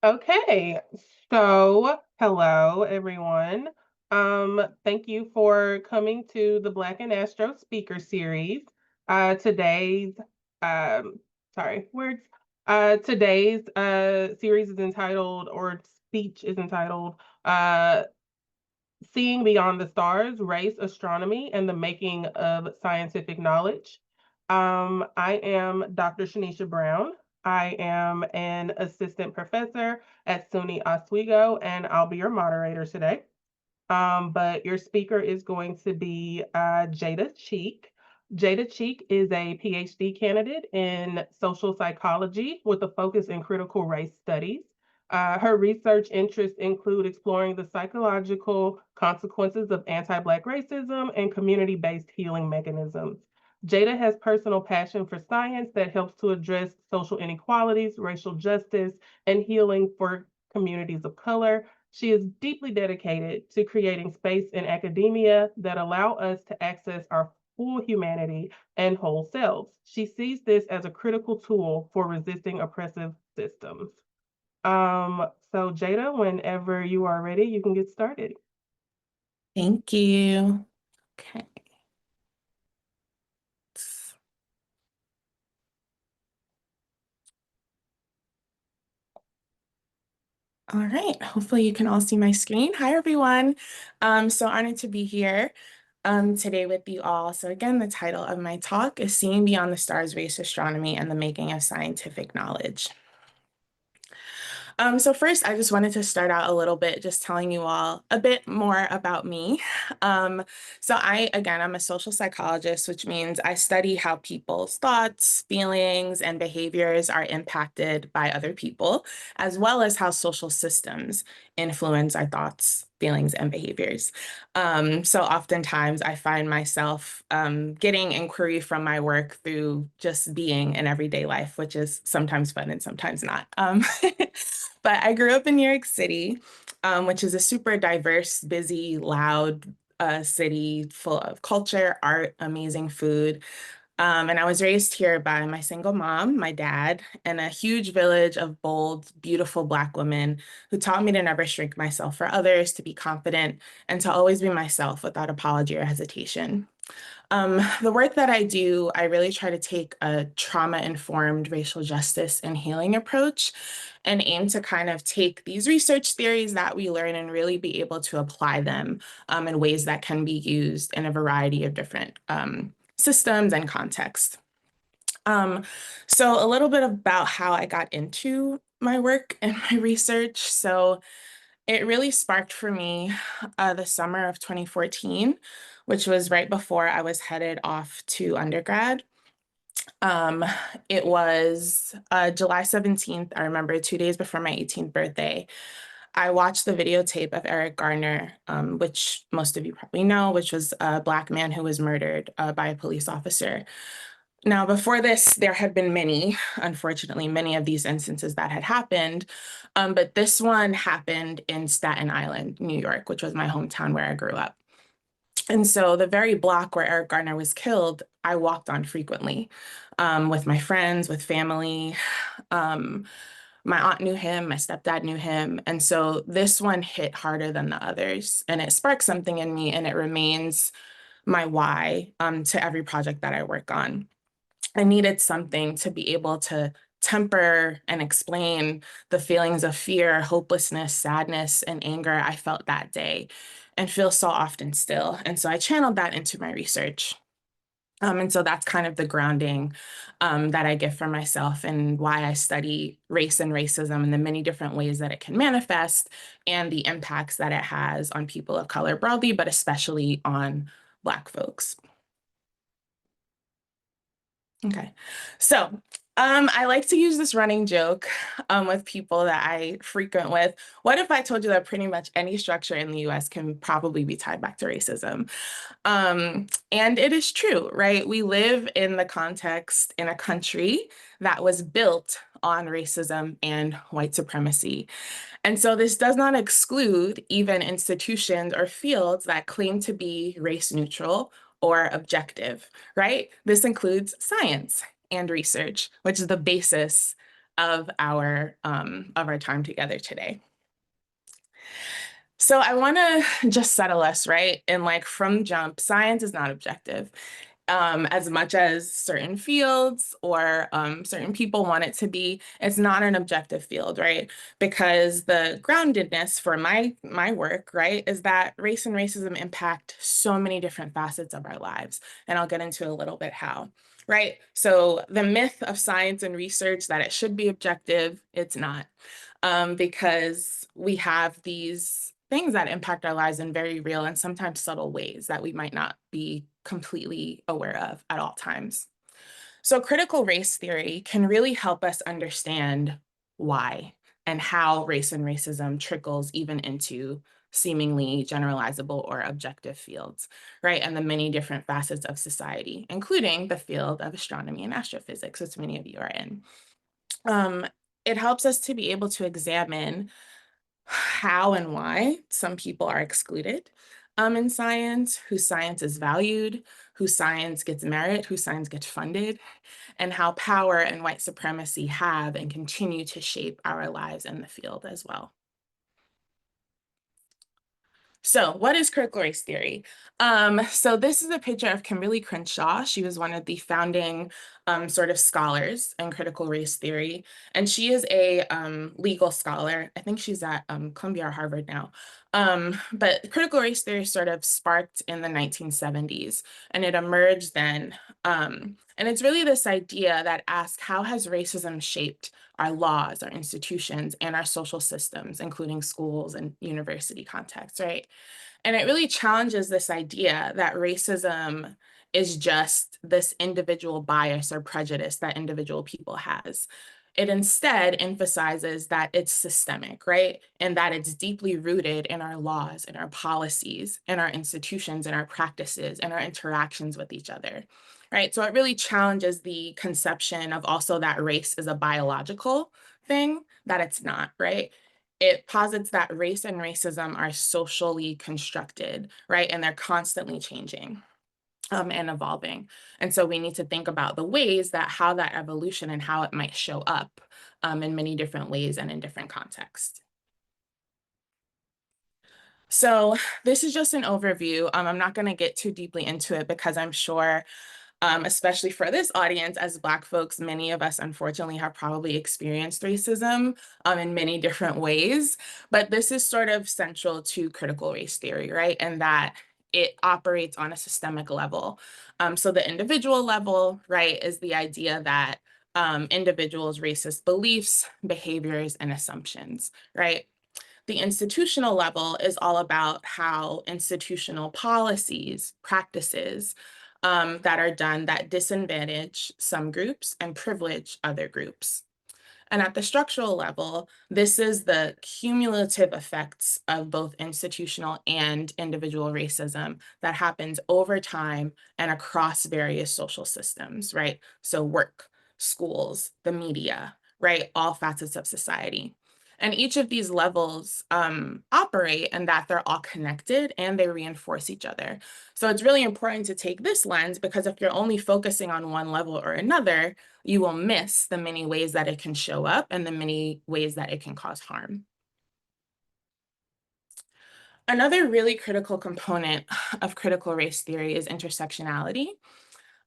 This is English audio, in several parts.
Okay, so hello everyone. Thank you for coming to the Black and Astro speaker series. Today's um sorry, words. Today's series is entitled or speech is entitled Seeing Beyond the Stars, Race, Astronomy, and the Making of Scientific Knowledge. I am Dr. Shanisha Brown. I am an assistant professor at SUNY Oswego, and I'll be your moderator today. But your speaker is going to be Jada Cheek. Jada Cheek is a PhD candidate in social psychology with a focus in critical race studies. Her research interests include exploring the psychological consequences of anti-Black racism and community-based healing mechanisms. Jada has personal passion for science that helps to address social inequalities, racial justice, and healing for communities of color. She is deeply dedicated to creating space in academia that allow us to access our full humanity and whole selves. She sees this as a critical tool for resisting oppressive systems. So Jada, whenever you are ready, you can get started. Thank you. Okay. All right. Hopefully you can all see my screen. Hi, everyone. So honored to be here today with you all. So again, the title of my talk is Seeing Beyond the Stars, Race, Astronomy, and the Making of Scientific Knowledge. So first, I just wanted to start out a little bit just telling you all a bit more about me. Again, I'm a social psychologist, which means I study how people's thoughts, feelings, and behaviors are impacted by other people, as well as how social systems influence our thoughts, feelings, and behaviors. So oftentimes I find myself getting inquiry from my work through just being in everyday life, which is sometimes fun and sometimes not. But I grew up in New York City, which is a super diverse, busy, loud city full of culture, art, amazing food. And I was raised here by my single mom, my dad, and a huge village of bold, beautiful Black women who taught me to never shrink myself for others, to be confident, and to always be myself without apology or hesitation. The work that I do, I really try to take a trauma-informed racial justice and healing approach and aim to kind of take these research theories that we learn and really be able to apply them in ways that can be used in a variety of different systems and contexts. So a little bit about how I got into my work and my research. So it really sparked for me the summer of 2014, which was right before I was headed off to undergrad. Um, it was July 17th, I remember 2 days before my 18th birthday. I watched the videotape of Eric Garner, which most of you probably know, which was a Black man who was murdered by a police officer. Now, before this, there had been many, unfortunately, many of these instances that had happened, but this one happened in Staten Island, New York, which was my hometown where I grew up. And so the very block where Eric Garner was killed, I walked on frequently with my friends, with family. Um, my aunt knew him, my stepdad knew him. And so this one hit harder than the others. And it sparked something in me, and it remains my why to every project that I work on. I needed something to be able to temper and explain the feelings of fear, hopelessness, sadness, and anger I felt that day and feel so often still. And so I channeled that into my research. And so that's kind of the grounding that I get for myself and why I study race and racism and the many different ways that it can manifest and the impacts that it has on people of color broadly, but especially on Black folks. Okay, so I like to use this running joke with people that I frequent with. What if I told you that pretty much any structure in the US can probably be tied back to racism? And it is true, right? We live in the context in a country that was built on racism and white supremacy. And so this does not exclude even institutions or fields that claim to be race neutral or objective, right? This includes science and research, which is the basis of our time together today. So I want to just settle us, right? And like from jump, science is not objective. As much as certain fields or certain people want it to be, it's not an objective field, right? Because the groundedness for my work, right, is that race and racism impact so many different facets of our lives. And I'll get into a little bit how. Right. So the myth of science and research that it should be objective, it's not, because we have these things that impact our lives in very real and sometimes subtle ways that we might not be completely aware of at all times. So critical race theory can really help us understand why and how race and racism trickles even into seemingly generalizable or objective fields, right? And the many different facets of society, including the field of astronomy and astrophysics, which many of you are in. Um, it helps us to be able to examine how and why some people are excluded in science, whose science is valued, whose science gets merit, whose science gets funded, and how power and white supremacy have and continue to shape our lives in the field as well. So what is critical race theory? So this is a picture of Kimberly Crenshaw. She was one of the founding sort of scholars in critical race theory. And she is a legal scholar. I think she's at Columbia or Harvard now. But critical race theory sort of sparked in the 1970s, and it emerged then. And it's really this idea that asks, how has racism shaped our laws, our institutions, and our social systems, including schools and university contexts, right? And it really challenges this idea that racism is just this individual bias or prejudice that individual people has. It instead emphasizes that it's systemic, right? And that it's deeply rooted in our laws, in our policies, in our institutions, in our practices, and our interactions with each other, right? So it really challenges the conception of also that race is a biological thing, that it's not, right? It posits that race and racism are socially constructed, right? And they're constantly changing and evolving. And so we need to think about the ways that how that evolution and how it might show up in many different ways and in different contexts. So this is just an overview. I'm not going to get too deeply into it because I'm sure especially for this audience, as Black folks, many of us unfortunately have probably experienced racism in many different ways, but this is sort of central to critical race theory, right? And that it operates on a systemic level. So the individual level, right, is the idea that individuals' racist beliefs, behaviors, and assumptions, right? The institutional level is all about how institutional policies, practices that are done that disadvantage some groups and privilege other groups. And at the structural level, this is the cumulative effects of both institutional and individual racism that happens over time and across various social systems, right? So work, schools, the media, right? All facets of society. And each of these levels operate and that they're all connected and they reinforce each other. So it's really important to take this lens because if you're only focusing on one level or another, you will miss the many ways that it can show up and the many ways that it can cause harm. Another really critical component of critical race theory is intersectionality.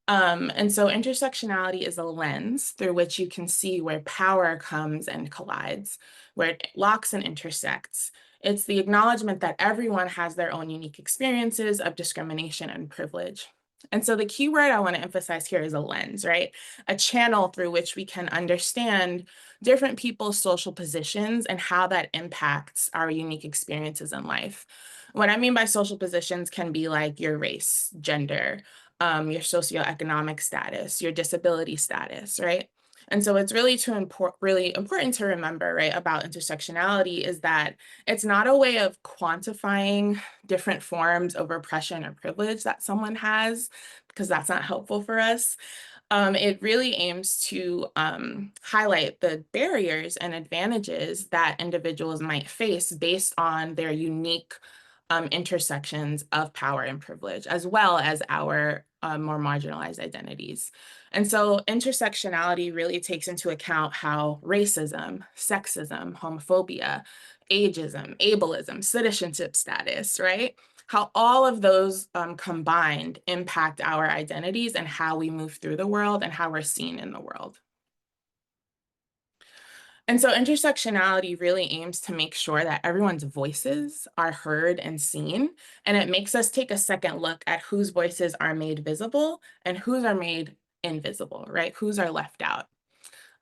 And so intersectionality is a lens through which you can see where power comes and collides, where it locks and intersects. It's the acknowledgement that everyone has their own unique experiences of discrimination and privilege. And so the key word I want to emphasize here is a lens, right? A channel through which we can understand different people's social positions and how that impacts our unique experiences in life. What I mean by social positions can be like your race, gender, your socioeconomic status, your disability status, right? And so it's really really important to remember, right, about intersectionality is that it's not a way of quantifying different forms of oppression or privilege that someone has, because that's not helpful for us. It really aims to highlight the barriers and advantages that individuals might face based on their unique intersections of power and privilege, as well as our more marginalized identities. And so intersectionality really takes into account how racism, sexism, homophobia, ageism, ableism, citizenship status, right? How all of those combined impact our identities and how we move through the world and how we're seen in the world. And so intersectionality really aims to make sure that everyone's voices are heard and seen, and it makes us take a second look at whose voices are made visible and whose are made invisible, right? Whose are left out.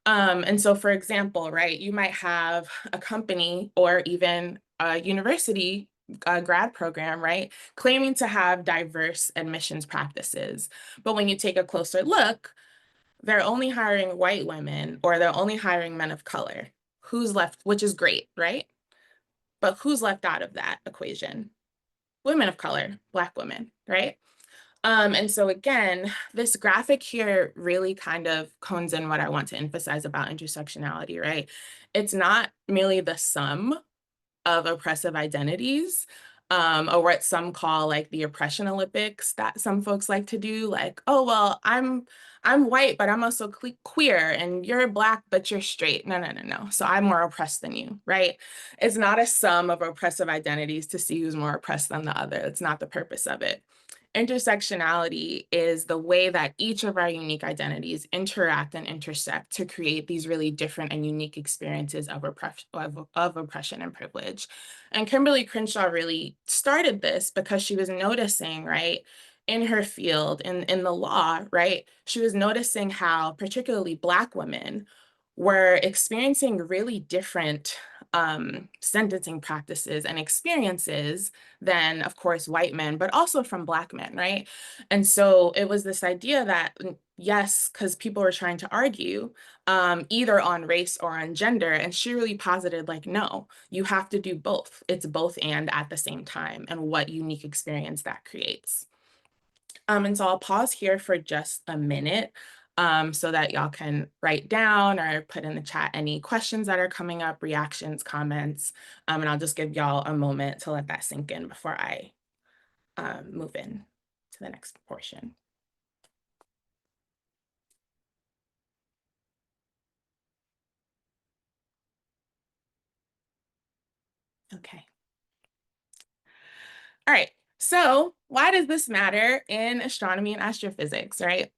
And so, for example, right, you might have a company or even a university grad program, right, claiming to have diverse admissions practices. But when you take a closer look, they're only hiring white women or they're only hiring men of color. Who's left, which is great, right? But who's left out of that equation? Women of color, Black women, right? And so again, this graphic here really kind of cones in what I want to emphasize about intersectionality, right? It's not merely the sum of oppressive identities, or what some call like the oppression Olympics that some folks like to do, like, oh, well, I'm white, but I'm also queer, and you're Black, but you're straight. No, no, no, no. So I'm more oppressed than you, right? It's not a sum of oppressive identities to see who's more oppressed than the other. It's not the purpose of it. Intersectionality is the way that each of our unique identities interact and intersect to create these really different and unique experiences of oppression and privilege. And Kimberly Crenshaw really started this because she was noticing, right, in her field, in the law, right, she was noticing how particularly Black women were experiencing really different sentencing practices and experiences than, of course, white men, but also from Black men, right? And so it was this idea that, yes, because people were trying to argue either on race or on gender, and she really posited, like, no, you have to do both. It's both and at the same time, and what unique experience that creates. And so I'll pause here for just a minute so that y'all can write down or put in the chat any questions that are coming up, reactions, comments, and I'll just give y'all a moment to let that sink in before I move in to the next portion. Okay. All right. So why does this matter in astronomy and astrophysics, right?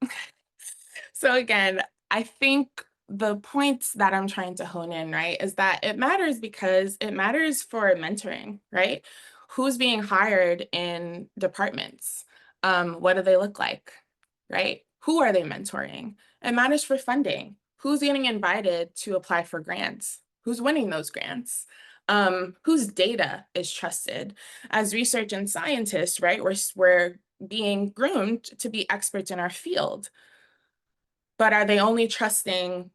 So again, I think the points that I'm trying to hone in, right, is that it matters because it matters for mentoring, right? Who's being hired in departments? What do they look like, right? Who are they mentoring? It matters for funding. Who's getting invited to apply for grants? Who's winning those grants? Whose data is trusted? As research and scientists, right, we're being groomed to be experts in our field. But are they only trusting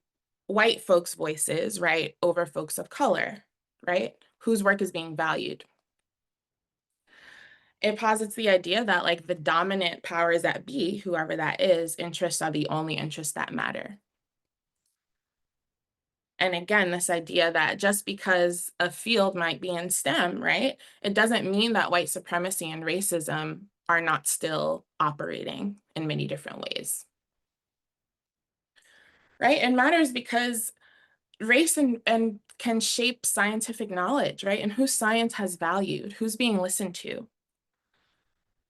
white folks' voices, right, over folks of color, right? Whose work is being valued? It posits the idea that, like, the dominant powers that be, whoever that is, interests are the only interests that matter. And again, this idea that just because a field might be in STEM, right, it doesn't mean that white supremacy and racism are not still operating in many different ways, right? It matters because race and can shape scientific knowledge, right? And who science has valued, who's being listened to.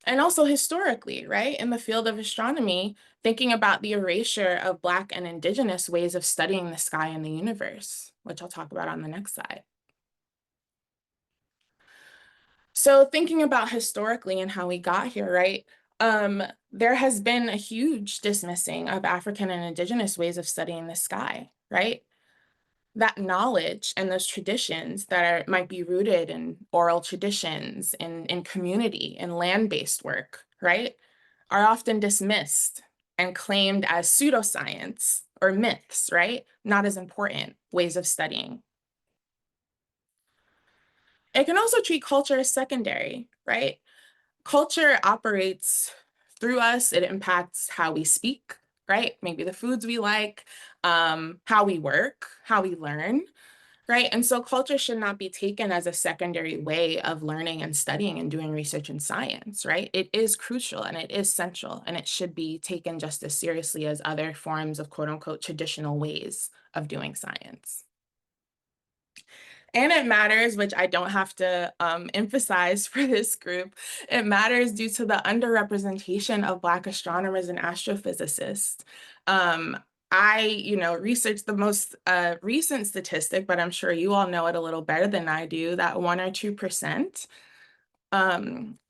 And also historically, right? In the field of astronomy, thinking about the erasure of Black and Indigenous ways of studying the sky and the universe, which I'll talk about on the next slide. So thinking about historically and how we got here, right? There has been a huge dismissing of African and Indigenous ways of studying the sky, right? That knowledge and those traditions that might be rooted in oral traditions, in community, in land-based work, right, are often dismissed and claimed as pseudoscience or myths, right? Not as important ways of studying. It can also treat culture as secondary, right? Culture operates through us. It impacts how we speak, right? Maybe the foods we like, how we work, how we learn, right? And so culture should not be taken as a secondary way of learning and studying and doing research in science, right? It is crucial and it is central, and it should be taken just as seriously as other forms of quote unquote traditional ways of doing science. And it matters, which I don't have to emphasize for this group, it matters due to the underrepresentation of Black astronomers and astrophysicists. I researched the most recent statistic, but I'm sure you all know it a little better than I do, that 1 or 2%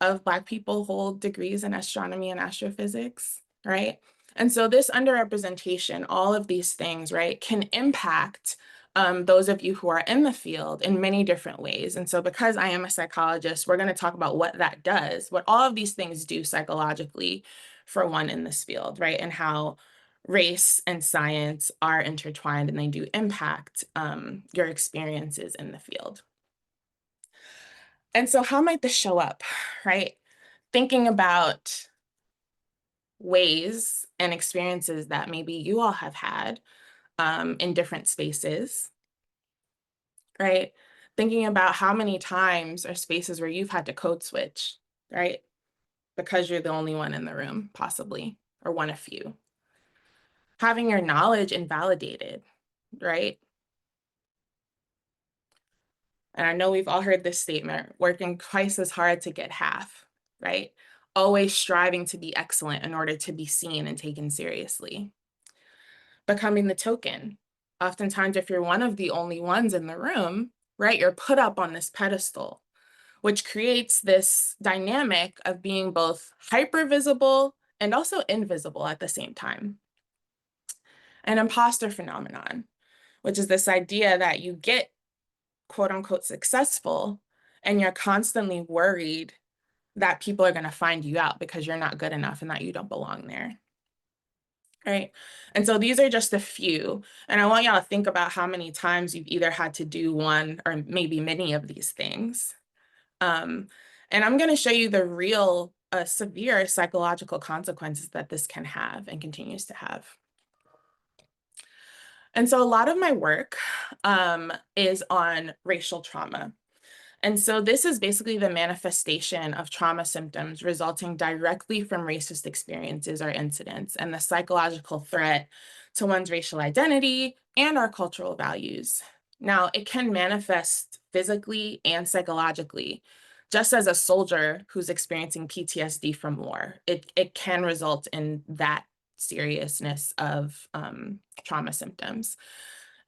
of Black people hold degrees in astronomy and astrophysics, right? And so this underrepresentation, all of these things, right, can impact those of you who are in the field in many different ways. And so because I am a psychologist, we're going to talk about what that does, what all of these things do psychologically for one in this field, right? And how race and science are intertwined and they do impact your experiences in the field. And so how might this show up, right? Thinking about ways and experiences that maybe you all have had in different spaces, right? Thinking about how many times or spaces where you've had to code switch, right? Because you're the only one in the room, possibly, or one of few. Having your knowledge invalidated, right? And I know we've all heard this statement, working twice as hard to get half, right? Always striving to be excellent in order to be seen and taken seriously. Becoming the token. Oftentimes, if you're one of the only ones in the room, right, you're put up on this pedestal, which creates this dynamic of being both hyper visible and also invisible at the same time. An imposter phenomenon, which is this idea that you get quote unquote successful and you're constantly worried that people are going to find you out because you're not good enough and that you don't belong there. Right. And so these are just a few. And I want y'all to think about how many times you've either had to do one or maybe many of these things. And I'm going to show you the real severe psychological consequences that this can have and continues to have. And so a lot of my work is on racial trauma. And so this is basically the manifestation of trauma symptoms resulting directly from racist experiences or incidents and the psychological threat to one's racial identity and our cultural values. Now, it can manifest physically and psychologically, just as a soldier who's experiencing PTSD from war. It can result in that seriousness of trauma symptoms.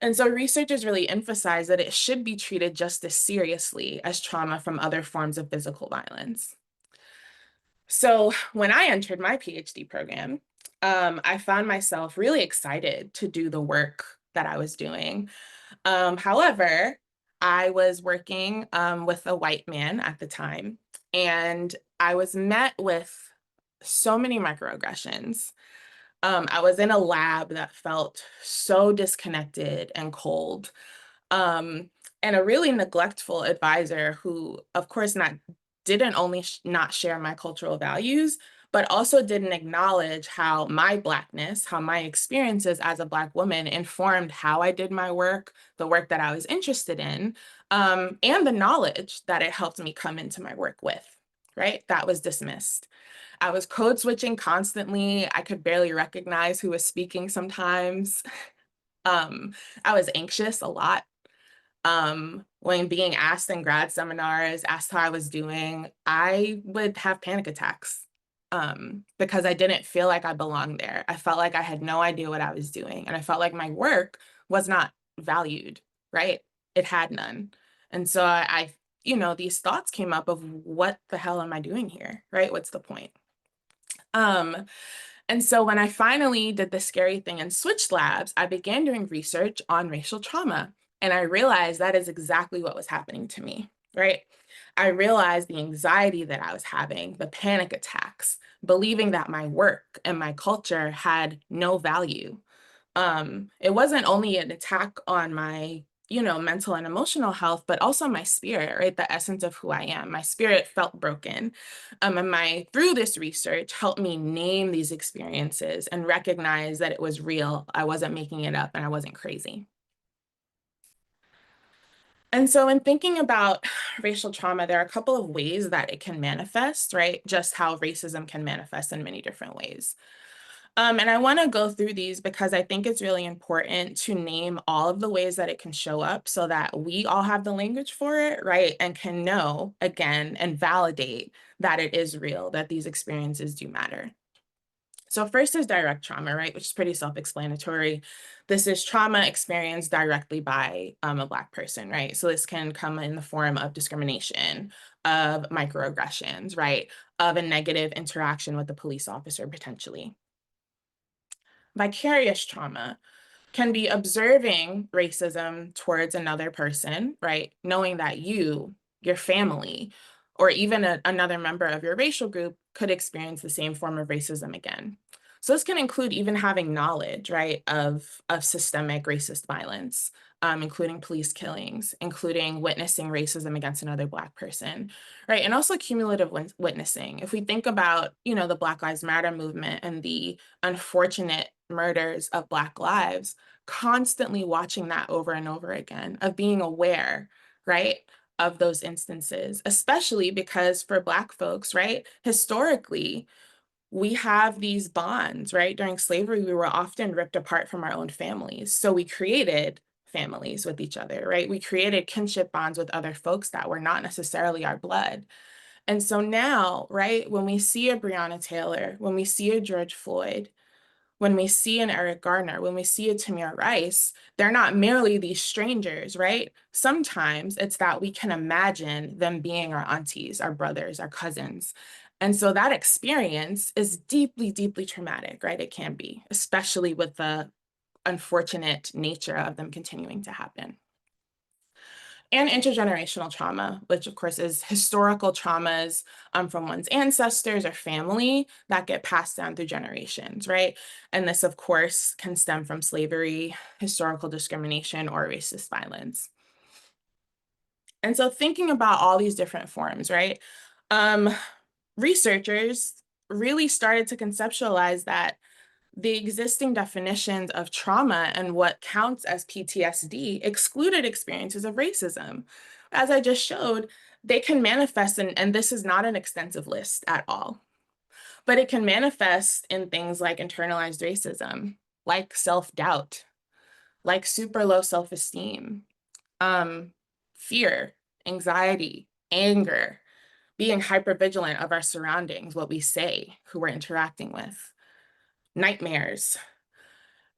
And so researchers really emphasize that it should be treated just as seriously as trauma from other forms of physical violence. So when I entered my PhD program, I found myself really excited to do the work that I was doing. However, I was working with a white man at the time, and I was met with so many microaggressions. I was in a lab that felt so disconnected and cold. Um, and a really neglectful advisor who, of course, didn't only not share my cultural values, but also didn't acknowledge how my Blackness, how my experiences as a Black woman informed how I did my work, the work that I was interested in, and the knowledge that it helped me come into my work with, right? That was dismissed. I was code switching constantly. I could barely recognize who was speaking sometimes. I was anxious a lot. When being asked in grad seminars, asked how I was doing, I would have panic attacks because I didn't feel like I belonged there. I felt like I had no idea what I was doing, and I felt like my work was not valued, right? It had none. And so these thoughts came up of what the hell am I doing here, right? What's the point? And so when I finally did the scary thing and switched labs, I began doing research on racial trauma. And I realized that is exactly what was happening to me, right? I realized the anxiety that I was having, the panic attacks, believing that my work and my culture had no value. It wasn't only an attack on my mental and emotional health, but also my spirit, right? The essence of who I am. My spirit felt broken. And through this research helped me name these experiences and recognize that it was real. I wasn't making it up and I wasn't crazy. And so in thinking about racial trauma, there are a couple of ways that it can manifest, right? Just how racism can manifest in many different ways. And I want to go through these because I think it's really important to name all of the ways that it can show up so that we all have the language for it, right? And can know again and validate that it is real, that these experiences do matter. So first is direct trauma, right, which is pretty self-explanatory. This is trauma experienced directly by a Black person, right? So this can come in the form of discrimination, of microaggressions, right, of a negative interaction with a police officer potentially. Vicarious trauma can be observing racism towards another person, right? Knowing that you, your family, or even another member of your racial group could experience the same form of racism again. So this can include even having knowledge, right, of systemic racist violence, including police killings, including witnessing racism against another Black person, right? And also cumulative witnessing. If we think about, the Black Lives Matter movement and the unfortunate murders of Black lives, constantly watching that over and over again, of being aware, right, of those instances, especially because for Black folks, right, historically, we have these bonds, right? During slavery, we were often ripped apart from our own families. So we created families with each other, right? We created kinship bonds with other folks that were not necessarily our blood. And so now, right, when we see a Breonna Taylor, when we see a George Floyd, when we see an Eric Garner, when we see a Tamir Rice, they're not merely these strangers, right? Sometimes it's that we can imagine them being our aunties, our brothers, our cousins. And so that experience is deeply, deeply traumatic, right? It can be, especially with the unfortunate nature of them continuing to happen. And intergenerational trauma, which of course is historical traumas from one's ancestors or family that get passed down through generations, right? And this, of course, can stem from slavery, historical discrimination, or racist violence. And so thinking about all these different forms, right? Researchers really started to conceptualize that the existing definitions of trauma and what counts as PTSD excluded experiences of racism. As I just showed, they can manifest, and this is not an extensive list at all, but it can manifest in things like internalized racism, like self-doubt, like super low self-esteem, fear, anxiety, anger, being hypervigilant of our surroundings, what we say, who we're interacting with, nightmares,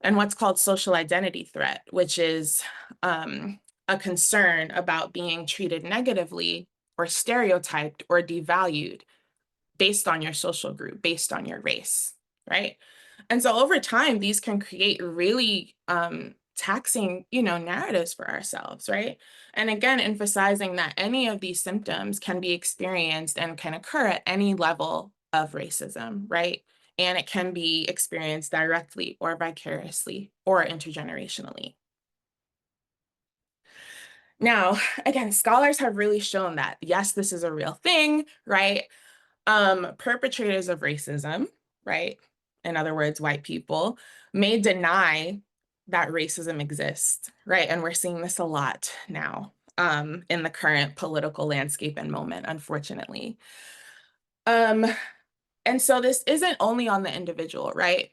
and what's called social identity threat, which is a concern about being treated negatively or stereotyped or devalued based on your social group, based on your race, right? And so over time, these can create really taxing, narratives for ourselves, right? And again, emphasizing that any of these symptoms can be experienced and can occur at any level of racism, right? And it can be experienced directly or vicariously or intergenerationally. Now, again, scholars have really shown that, yes, this is a real thing, right? Perpetrators of racism, right? In other words, white people, may deny that racism exists, right? And we're seeing this a lot now in the current political landscape and moment, unfortunately. And so this isn't only on the individual, right?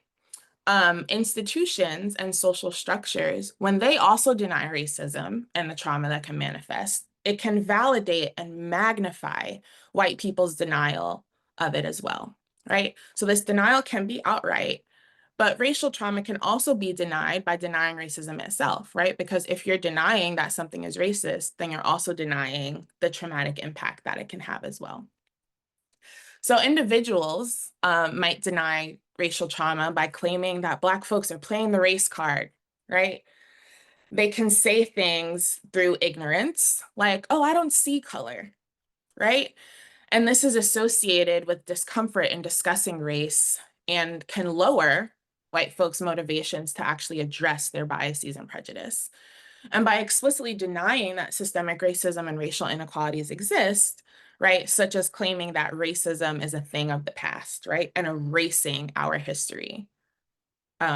Institutions and social structures, when they also deny racism and the trauma that can manifest, it can validate and magnify white people's denial of it as well, right? So this denial can be outright, but racial trauma can also be denied by denying racism itself, right? Because if you're denying that something is racist, then you're also denying the traumatic impact that it can have as well. So individuals might deny racial trauma by claiming that Black folks are playing the race card, right? They can say things through ignorance, like, oh, I don't see color, right? And this is associated with discomfort in discussing race and can lower white folks' motivations to actually address their biases and prejudice. And by explicitly denying that systemic racism and racial inequalities exist, right, such as claiming that racism is a thing of the past, right, and erasing our history,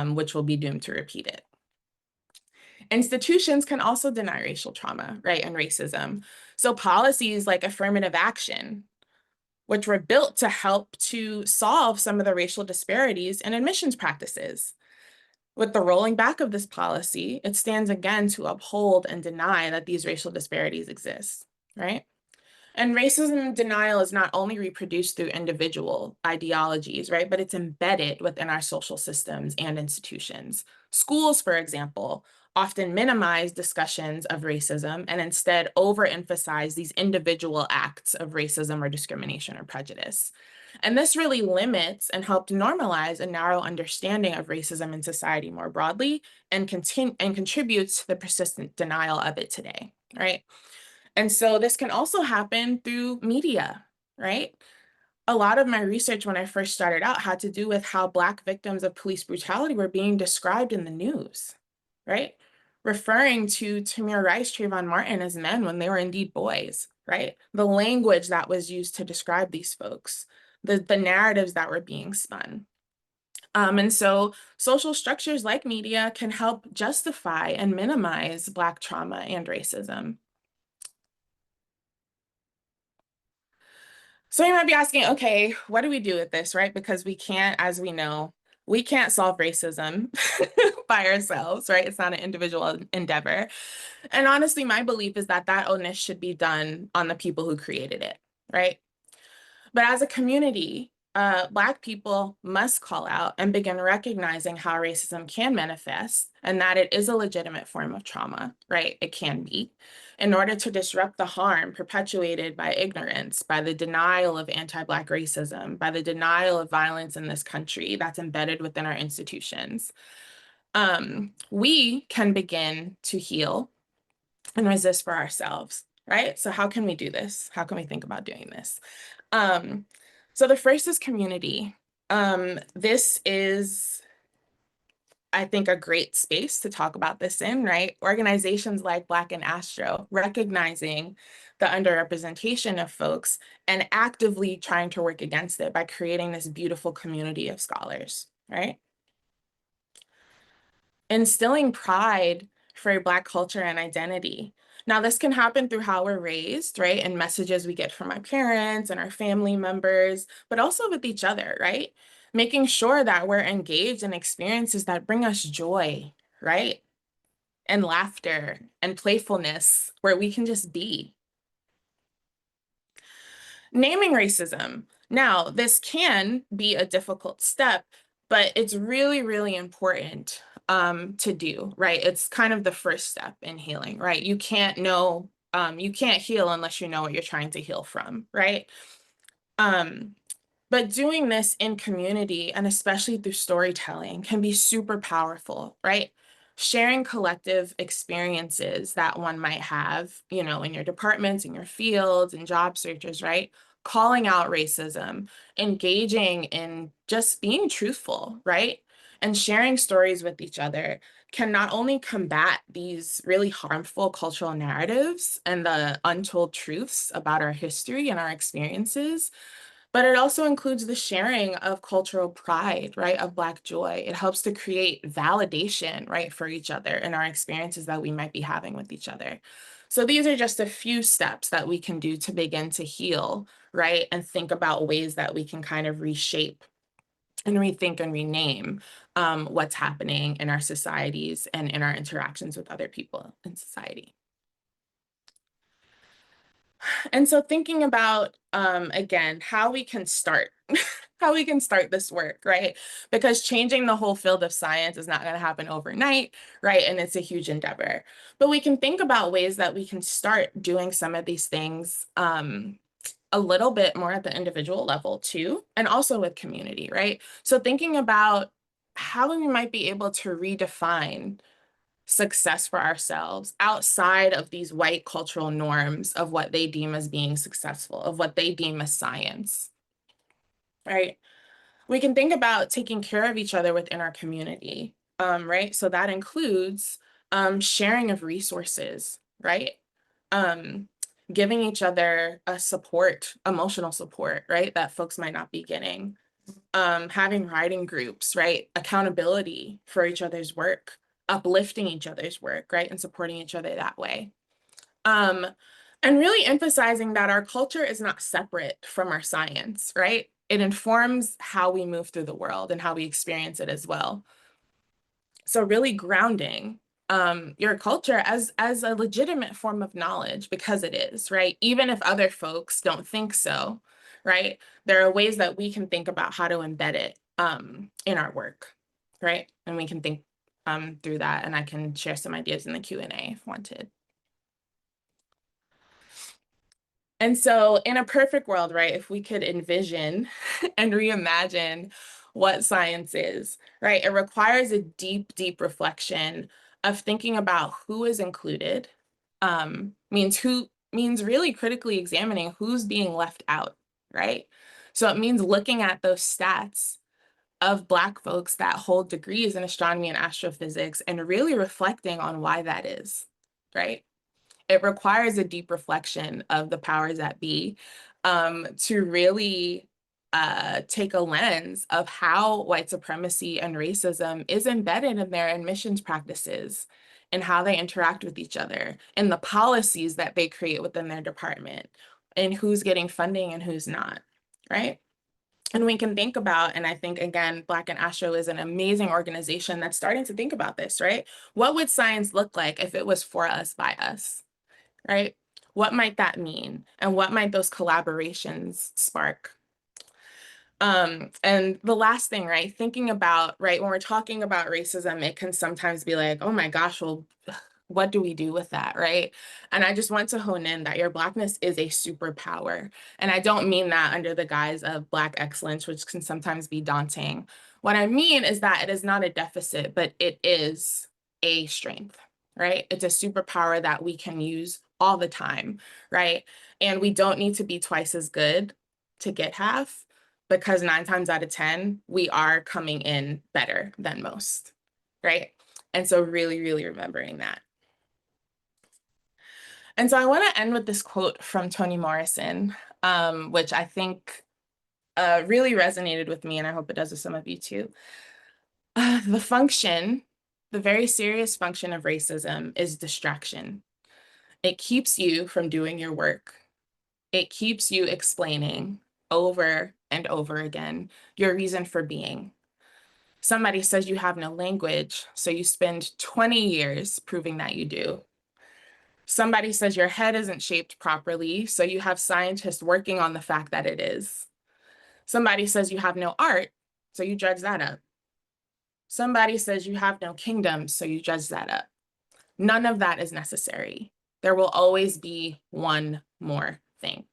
which will be doomed to repeat it. Institutions can also deny racial trauma, right, and racism. So policies like affirmative action, which were built to help to solve some of the racial disparities in admissions practices. With the rolling back of this policy, it stands again to uphold and deny that these racial disparities exist, right? And racism denial is not only reproduced through individual ideologies, right, but it's embedded within our social systems and institutions. Schools, for example, often minimize discussions of racism and instead overemphasize these individual acts of racism or discrimination or prejudice. And this really limits and helped normalize a narrow understanding of racism in society more broadly and contributes to the persistent denial of it today, right? And so this can also happen through media, right? A lot of my research when I first started out had to do with how Black victims of police brutality were being described in the news, right? Referring to Tamir Rice, Trayvon Martin as men when they were indeed boys, right? The language that was used to describe these folks, the narratives that were being spun. And so social structures like media can help justify and minimize Black trauma and racism. So you might be asking, okay, what do we do with this, right? Because we can't, as we know, we can't solve racism by ourselves, right? It's not an individual endeavor. And honestly, my belief is that that onus should be done on the people who created it, right? But as a community, Black people must call out and begin recognizing how racism can manifest and that it is a legitimate form of trauma, right? It can be, in order to disrupt the harm perpetuated by ignorance, by the denial of anti-Black racism, by the denial of violence in this country that's embedded within our institutions. We can begin to heal and resist for ourselves, right? So how can we do this? How can we think about doing this? Um, so the first is community. This is, I think, a great space to talk about this in, right? Organizations like In Astro, recognizing the underrepresentation of folks and actively trying to work against it by creating this beautiful community of scholars, right? Instilling pride for Black culture and identity. Now, this can happen through how we're raised, right? And messages we get from our parents and our family members, but also with each other, right? Making sure that we're engaged in experiences that bring us joy, right? And laughter and playfulness where we can just be. Naming racism. Now, this can be a difficult step, but it's really, really important to do, right? It's kind of the first step in healing, right? You can't heal unless you know what you're trying to heal from, right? But doing this in community and especially through storytelling can be super powerful, right? Sharing collective experiences that one might have, you know, in your departments, in your fields, in job searches, right? Calling out racism, engaging in just being truthful, right? And sharing stories with each other can not only combat these really harmful cultural narratives and the untold truths about our history and our experiences, but it also includes the sharing of cultural pride, right, of Black joy. It helps to create validation, right, for each other and our experiences that we might be having with each other. So these are just a few steps that we can do to begin to heal, right, and think about ways that we can kind of reshape and rethink and rename what's happening in our societies and in our interactions with other people in society. And so thinking about, again, how we can start, how we can start this work, right? Because changing the whole field of science is not going to happen overnight, right? And it's a huge endeavor. But we can think about ways that we can start doing some of these things a little bit more at the individual level too, and also with community, right? So thinking about how we might be able to redefine success for ourselves outside of these white cultural norms of what they deem as being successful, of what they deem as science, right? We can think about taking care of each other within our community, right? So that includes sharing of resources, right? Giving each other a support, emotional support, right? That folks might not be getting. Having writing groups, right? Accountability for each other's work. uplifting each other's work, right? And supporting each other that way. Um, and really emphasizing that our culture is not separate from our science, right? It informs how we move through the world and how we experience it as well. So really grounding your culture as a legitimate form of knowledge, because it is, right? Even if other folks don't think so, right? There are ways that we can think about how to embed it in our work, right? And we can think through that, and I can share some ideas in the Q&A if wanted. And so in a perfect world, right, if we could envision and reimagine what science is, right, it requires a deep, deep reflection of thinking about who is included, means really critically examining who's being left out, right? So it means looking at those stats of Black folks that hold degrees in astronomy and astrophysics and really reflecting on why that is, right? It requires a deep reflection of the powers that be to really take a lens of how white supremacy and racism is embedded in their admissions practices and how they interact with each other and the policies that they create within their department and who's getting funding and who's not, right? And we can think about, and I think, again, Black in Astro is an amazing organization that's starting to think about this, right? What would science look like if it was for us, by us? Right? What might that mean? And what might those collaborations spark? And the last thing, right? Thinking about, right, when we're talking about racism, it can sometimes be like, oh my gosh, well, what do we do with that, right? And I just want to hone in that your Blackness is a superpower. And I don't mean that under the guise of Black excellence, which can sometimes be daunting. What I mean is that it is not a deficit, but it is a strength, right? It's a superpower that we can use all the time, right? And we don't need to be twice as good to get half, because 9 times out of 10, we are coming in better than most, right? And so really, really remembering that. And so I want to end with this quote from Toni Morrison, which I think really resonated with me, and I hope it does with some of you too. The very serious function of racism is distraction. It keeps you from doing your work. It keeps you explaining over and over again your reason for being. Somebody says you have no language, so you spend 20 years proving that you do. Somebody says your head isn't shaped properly, so you have scientists working on the fact that it is. Somebody says you have no art, so you judge that up. Somebody says you have no kingdom, so you judge that up. None of that is necessary. There will always be one more thing.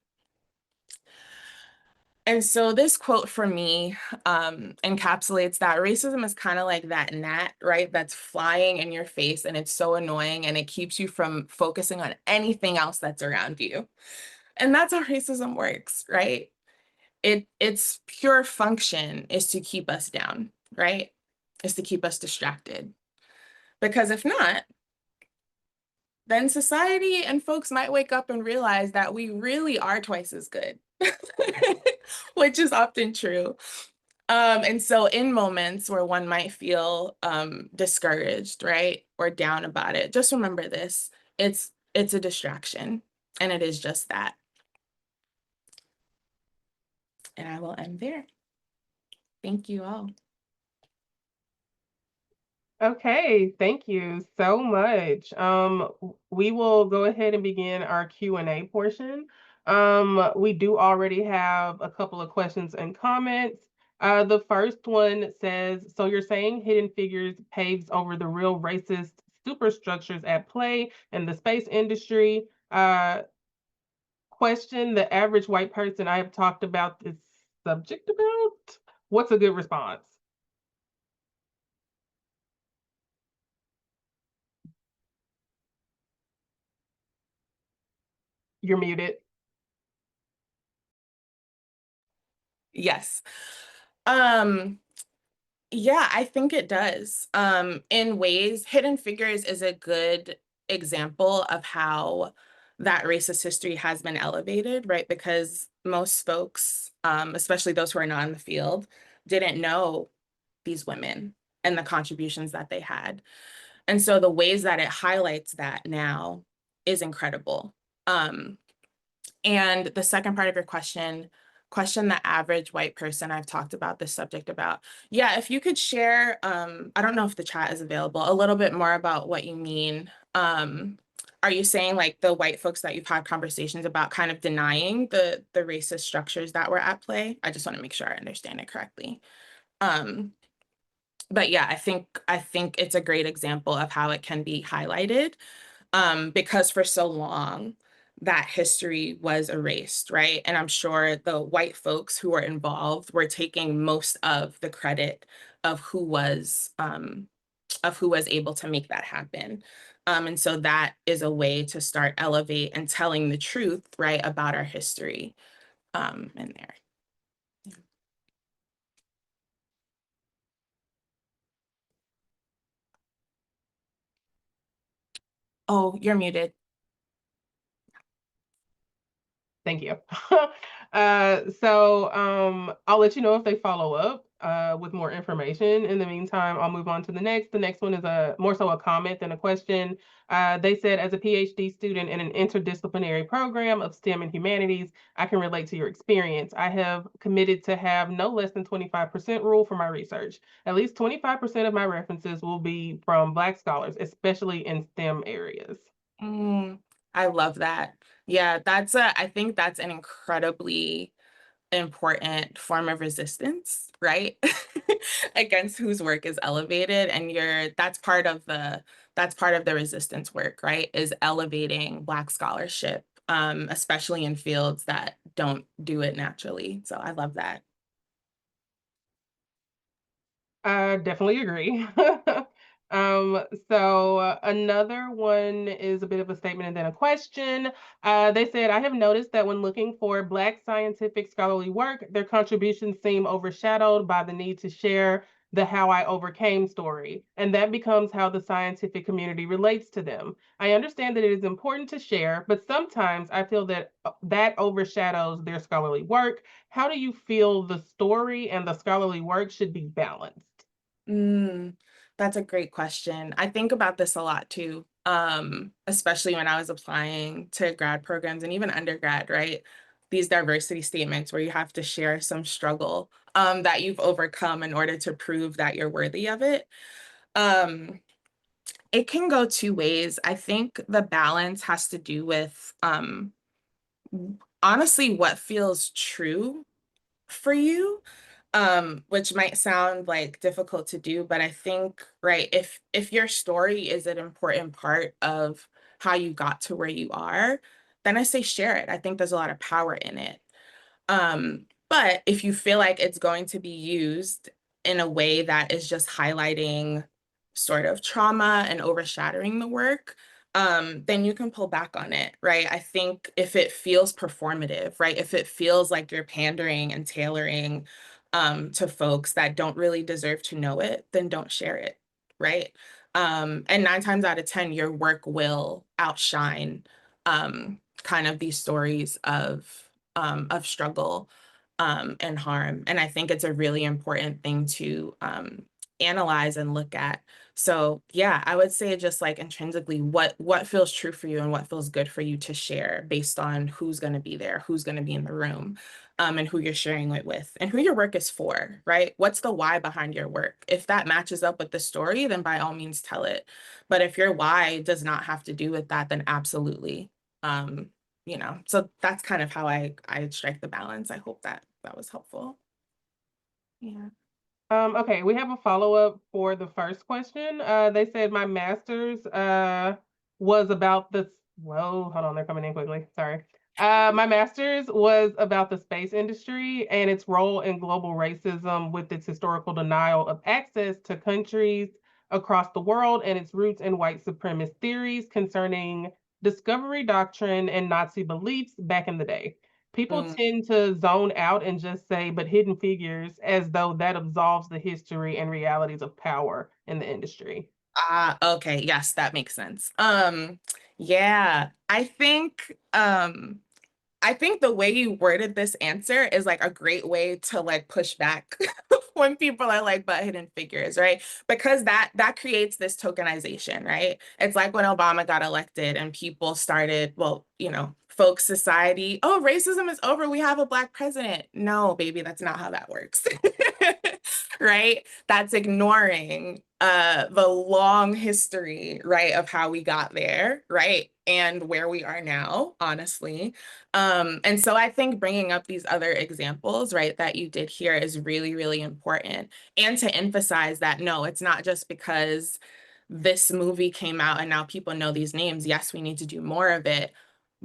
And so this quote for me encapsulates that racism is kind of like that gnat, right? That's flying in your face, and it's so annoying, and it keeps you from focusing on anything else that's around you. And that's how racism works, right? Its pure function is to keep us down, right? Is to keep us distracted. Because if not, then society and folks might wake up and realize that we really are twice as good, which is often true. And so in moments where one might feel discouraged, right, or down about it, just remember this, it's a distraction, and it is just that. And I will end there. Thank you all. Okay, thank you so much. We will go ahead and begin our Q&A portion. We do already have a couple of questions and comments. The first one says, so you're saying Hidden Figures paves over the real racist superstructures at play in the space industry. Question, the average white person I have talked about this subject about? What's a good response? You're muted. Yes. Yeah, I think it does. In ways, Hidden Figures is a good example of how that racist history has been elevated, right? Because most folks, especially those who are not in the field, didn't know these women and the contributions that they had. And so the ways that it highlights that now is incredible. Um, and the second part of your question the average white person. I've talked about this subject about. Yeah, if you could share, I don't know if the chat is available, a little bit more about what you mean. Are you saying like the white folks that you've had conversations about kind of denying the racist structures that were at play? I just want to make sure I understand it correctly. Um, but yeah, I think it's a great example of how it can be highlighted, because for so long that history was erased, right? And I'm sure the white folks who were involved were taking most of the credit of who was able to make that happen. And so that is a way to start elevate and telling the truth, right, about our history in there. Oh, you're muted. Thank you. I'll let you know if they follow up with more information. In the meantime, I'll move on to the next. The next one is a more so a comment than a question. They said, as a PhD student in an interdisciplinary program of STEM and humanities, I can relate to your experience. I have committed to have no less than 25% rule for my research. At least 25% of my references will be from Black scholars, especially in STEM areas. Mm, I love that. Yeah, I think that's an incredibly important form of resistance, right? Against whose work is elevated. And that's part of the resistance work, right? Is elevating Black scholarship, especially in fields that don't do it naturally. So I love that. I definitely agree. Another one is a bit of a statement and then a question. They said, I have noticed that when looking for Black scientific scholarly work, their contributions seem overshadowed by the need to share the how I overcame story, and that becomes how the scientific community relates to them. I understand that it is important to share, but sometimes I feel that that overshadows their scholarly work. How do you feel the story and the scholarly work should be balanced? Mm, that's a great question. I think about this a lot too, especially when I was applying to grad programs and even undergrad, right? These diversity statements where you have to share some struggle that you've overcome in order to prove that you're worthy of it. Um, it can go two ways. I think the balance has to do with honestly what feels true for you, which might sound like difficult to do, but I think, right, if your story is an important part of how you got to where you are, then I say share it. I think there's a lot of power in it. But if you feel like it's going to be used in a way that is just highlighting sort of trauma and overshadowing the work, then you can pull back on it, right? I think if it feels performative, right? If it feels like you're pandering and tailoring to folks that don't really deserve to know it, then don't share it, right? And 9 times out of 10, your work will outshine kind of these stories of struggle and harm. And I think it's a really important thing to analyze and look at. So yeah, I would say just like intrinsically what feels true for you and what feels good for you to share based on who's going to be there, who's going to be in the room, and who you're sharing it with and who your work is for, right? What's the why behind your work? If that matches up with the story, then by all means tell it. But if your why does not have to do with that, then absolutely. Um, so that's kind of how I strike the balance. I hope that that was helpful. Yeah. Okay, we have a follow-up for the first question. They said my master's was about this. Whoa, hold on, they're coming in quickly. Sorry. My master's was about the space industry and its role in global racism with its historical denial of access to countries across the world and its roots in white supremacist theories concerning discovery doctrine and Nazi beliefs back in the day. People Mm. tend to zone out and just say, but hidden figures, as though that absolves the history and realities of power in the industry. Okay, yes, that makes sense. Yeah, I think I think the way you worded this answer is like a great way to like push back when people are like but hidden figures, right? Because that creates this tokenization, right? It's like when Obama got elected and people started, well, folk society, oh, racism is over, we have a Black president. No, baby, that's not how that works. Right? That's ignoring the long history, right, of how we got there, right? And where we are now, honestly. And so I think bringing up these other examples, right, that you did here is really, really important. And to emphasize that, no, it's not just because this movie came out and now people know these names. Yes, we need to do more of it.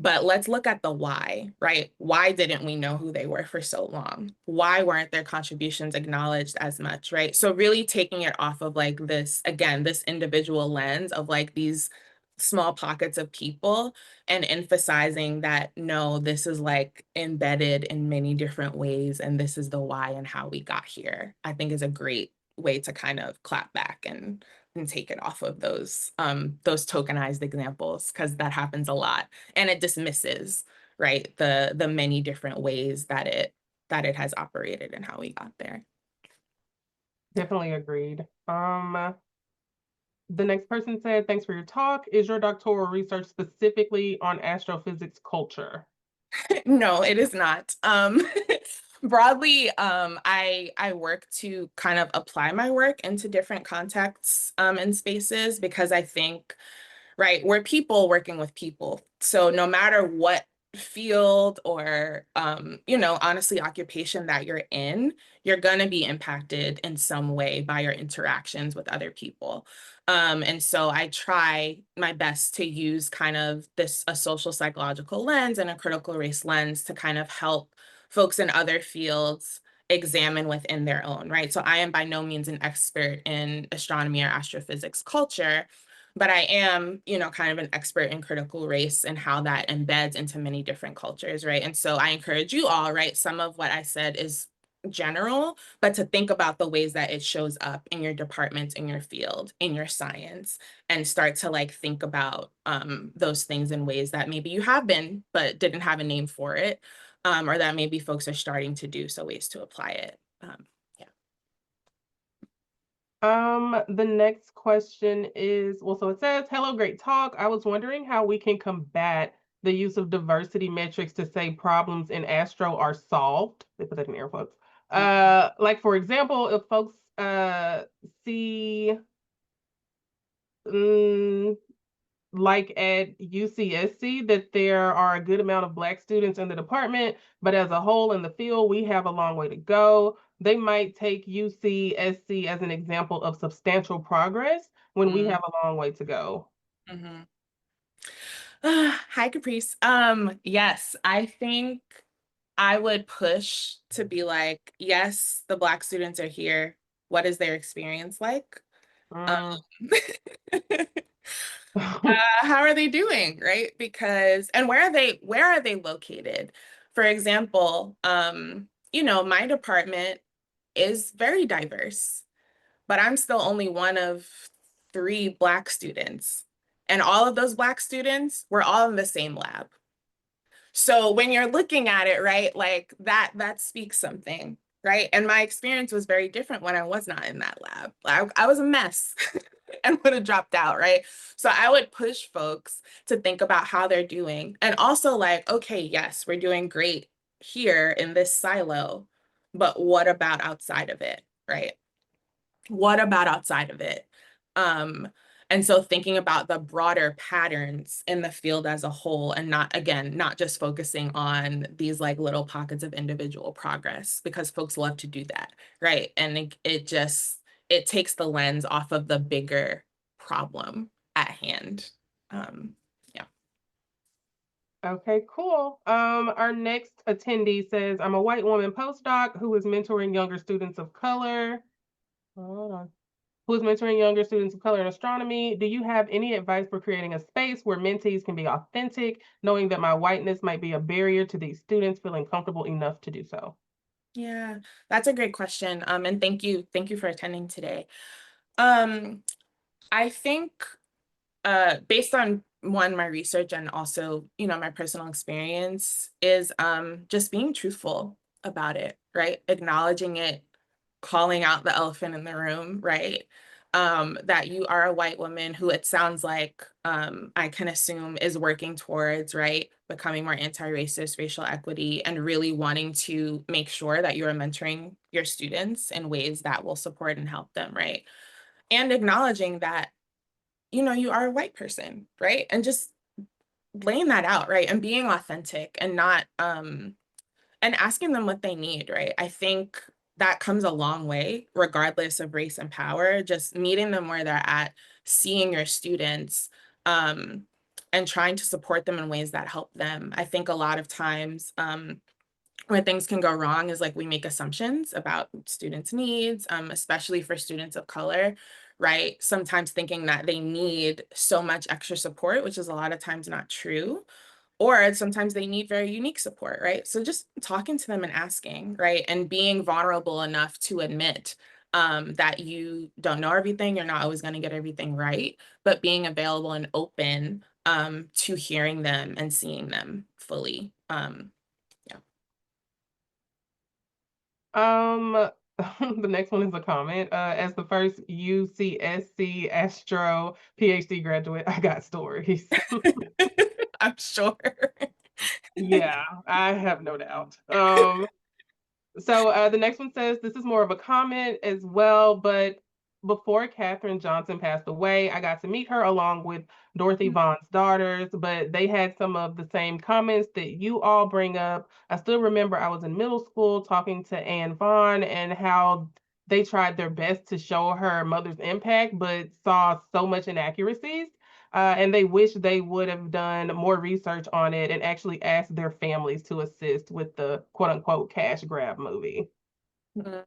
But let's look at the why, right? Why didn't we know who they were for so long? Why weren't their contributions acknowledged as much, right? So really taking it off of like this, again, this individual lens of like these small pockets of people and emphasizing that, no, this is like embedded in many different ways. And this is the why and how we got here, I think is a great way to kind of clap back and take it off of those tokenized examples, because that happens a lot and it dismisses, right, the many different ways that it has operated and how we got there. Definitely agreed. The next person said, thanks for your talk. Is your doctoral research specifically on astrophysics culture? No, it is not. Broadly, I work to kind of apply my work into different contexts and spaces, because I think, right, we're people working with people. So no matter what field or honestly occupation that you're in, you're going to be impacted in some way by your interactions with other people. And so I try my best to use kind of a social psychological lens and a critical race lens to kind of help folks in other fields examine within their own, right? So I am by no means an expert in astronomy or astrophysics culture, but I am, kind of an expert in critical race and how that embeds into many different cultures, right? And so I encourage you all, right? Some of what I said is general, but to think about the ways that it shows up in your department, in your field, in your science, and start to like think about those things in ways that maybe you have been, but didn't have a name for it, or that maybe folks are starting to do, so ways to apply it. Yeah. The next question is, well, so it says, hello, great talk. I was wondering how we can combat the use of diversity metrics to say problems in Astro are solved. They put that in air quotes. Like for example, if folks see mm, like at UCSC that there are a good amount of Black students in the department, but as a whole in the field, we have a long way to go. They might take UCSC as an example of substantial progress when we have a long way to go. Mm-hmm. Hi, Caprice. Yes, I think I would push to be like, yes, the Black students are here. What is their experience like? Um, Mm. how are they doing, right? Because, and where are they located? For example, my department is very diverse, but I'm still only one of 3 Black students. And all of those Black students were all in the same lab. So when you're looking at it, right, like that speaks something, right? And my experience was very different when I was not in that lab. I was a mess and would have dropped out, right? So I would push folks to think about how they're doing. And also like, okay, yes, we're doing great here in this silo, but what about outside of it, right? What about outside of it? Um, and so thinking about the broader patterns in the field as a whole, and not just focusing on these like little pockets of individual progress, because folks love to do that, right? And it takes the lens off of the bigger problem at hand. Yeah. Okay, cool. Our next attendee says, I'm a white woman postdoc who is mentoring younger students of color. Hold on. Who is mentoring younger students of color in astronomy. Do you have any advice for creating a space where mentees can be authentic, knowing that my whiteness might be a barrier to these students feeling comfortable enough to do so? Yeah, that's a great question. And thank you for attending today. Um, I think based on one, my research and also, my personal experience is just being truthful about it, right? Acknowledging it, calling out the elephant in the room, right? That you are a white woman who it sounds like I can assume is working towards, right, becoming more anti-racist, racial equity, and really wanting to make sure that you are mentoring your students in ways that will support and help them, right? And acknowledging that, you are a white person, right? And just laying that out, right? And being authentic and not and asking them what they need, right? I think that comes a long way, regardless of race and power, just meeting them where they're at, seeing your students, um, and trying to support them in ways that help them. I think a lot of times, where things can go wrong is like we make assumptions about students' needs, especially for students of color, right? Sometimes thinking that they need so much extra support, which is a lot of times not true, or sometimes they need very unique support, right? So just talking to them and asking, right? And being vulnerable enough to admit that you don't know everything, you're not always going to get everything right, but being available and open to hearing them and seeing them fully. Yeah. Um, the next one is a comment. As the first UCSC Astro PhD graduate, I got stories. I'm sure. Yeah, I have no doubt. The next one says, this is more of a comment as well, but before Katherine Johnson passed away, I got to meet her along with Dorothy Vaughn's daughters, but they had some of the same comments that you all bring up. I still remember I was in middle school talking to Anne Vaughn and how they tried their best to show her mother's impact, but saw so much inaccuracies. And they wish they would have done more research on it and actually asked their families to assist with the quote unquote cash grab movie. Mm,